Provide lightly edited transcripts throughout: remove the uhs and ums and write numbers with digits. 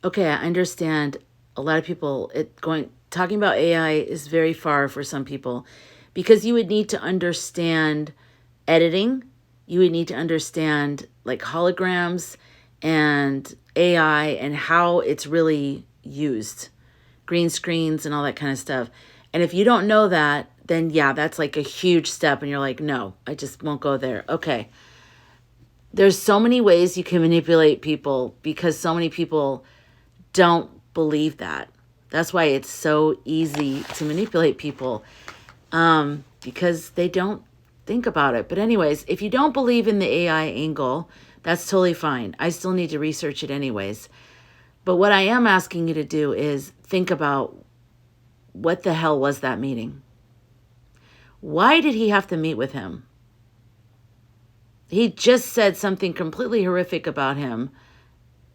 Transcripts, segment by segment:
Okay, I understand a lot of people talking about AI is very far for some people because you would need to understand editing. You would need to understand like holograms and AI and how it's really used, green screens and all that kind of stuff. And if you don't know that, then yeah, that's like a huge step. And you're like, no, I just won't go there. Okay. There's so many ways you can manipulate people because so many people don't believe that. That's why it's so easy to manipulate people, because they don't think about it. But anyways, if you don't believe in the AI angle, that's totally fine. I still need to research it anyways. But what I am asking you to do is think about what the hell was that meeting? Why did he have to meet with him? He just said something completely horrific about him,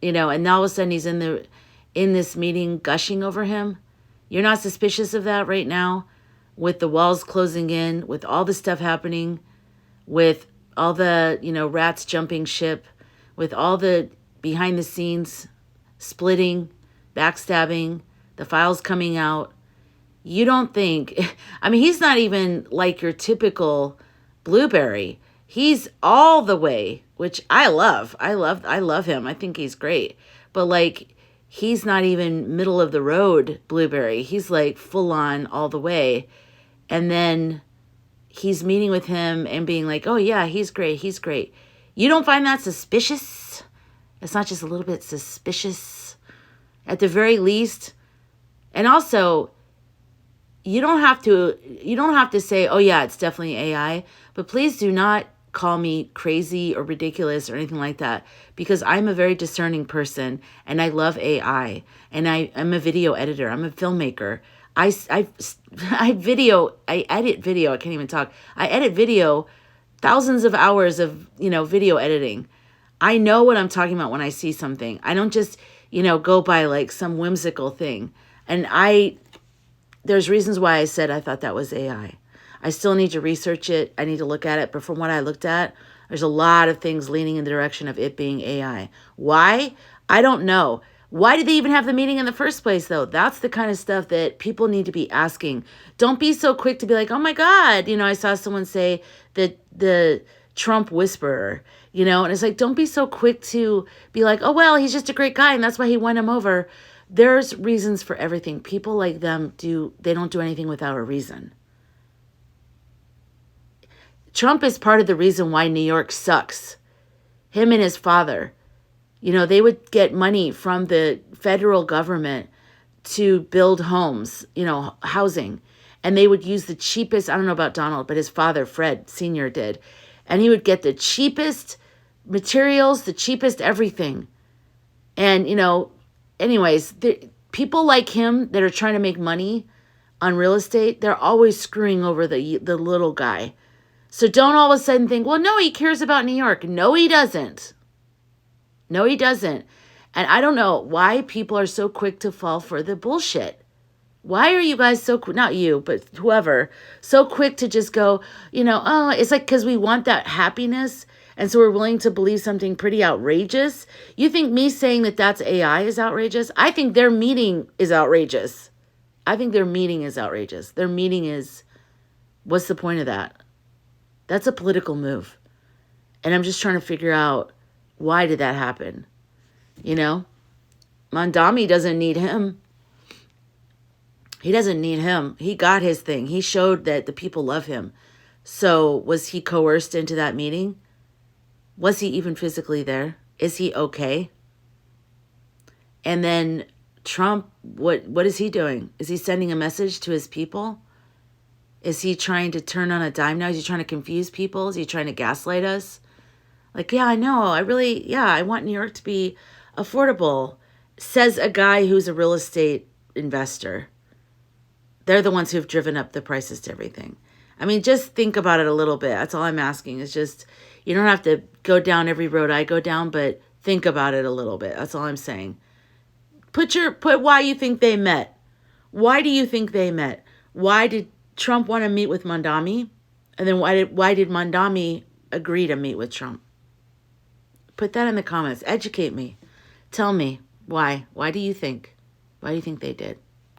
and now all of a sudden he's in this meeting gushing over him. You're not suspicious of that right now with the walls closing in, with all the stuff happening, with all the, rats jumping ship, with all the behind the scenes splitting, backstabbing, the files coming out. You don't think, he's not even like your typical blueberry. He's all the way, which I love. I love him. I think he's great. But like, he's not even middle of the road blueberry. He's like full on all the way. And then he's meeting with him and being like, oh yeah, he's great. He's great. You don't find that suspicious? It's not just a little bit suspicious at the very least. And also, you don't have to say, oh yeah, it's definitely AI, but please do not call me crazy or ridiculous or anything like that, because I'm a very discerning person and I love AI and I'm a video editor. I'm a filmmaker. I edit video. I can't even talk. I edit video, thousands of hours of, video editing. I know what I'm talking about when I see something. I don't just, go by like some whimsical thing. And there's reasons why I said I thought that was AI. I still need to research it. I need to look at it. But from what I looked at, there's a lot of things leaning in the direction of it being AI. Why? I don't know. Why did they even have the meeting in the first place, though? That's the kind of stuff that people need to be asking. Don't be so quick to be like, oh my God. I saw someone say that the Trump whisperer, and it's like, don't be so quick to be like, oh, well, he's just a great guy and that's why he won him over. There's reasons for everything. People like them they don't do anything without a reason. Trump is part of the reason why New York sucks. Him and his father. They would get money from the federal government to build homes, housing. And they would use the cheapest, I don't know about Donald, but his father, Fred Sr., did. And he would get the cheapest materials, the cheapest everything. And, anyways, people like him that are trying to make money on real estate, they're always screwing over the little guy. So don't all of a sudden think, well, no, he cares about New York. No, he doesn't. No, he doesn't. And I don't know why people are so quick to fall for the bullshit. Why are you guys so, not you, but whoever, so quick to just go, oh, it's like because we want that happiness. And so we're willing to believe something pretty outrageous. You think me saying that that's AI is outrageous? I think their meeting is outrageous. I think their meeting is outrageous. Their meeting is, what's the point of that? That's a political move. And I'm just trying to figure out, why did that happen? Mondami doesn't need him. He doesn't need him. He got his thing. He showed that the people love him. So was he coerced into that meeting? Was he even physically there? Is he okay? And then Trump, what is he doing? Is he sending a message to his people? Is he trying to turn on a dime now? Is he trying to confuse people? Is he trying to gaslight us? Like, yeah, I know. I want New York to be affordable, says a guy who's a real estate investor. They're the ones who've driven up the prices to everything. Just think about it a little bit. That's all I'm asking. It's just, you don't have to go down every road I go down, but think about it a little bit. That's all I'm saying. Put why you think they met. Why do you think they met? Why did Trump want to meet with Mondami? And then why did Mondami agree to meet with Trump? Put that in the comments. Educate me. Tell me. Why? Why do you think? Why do you think they did?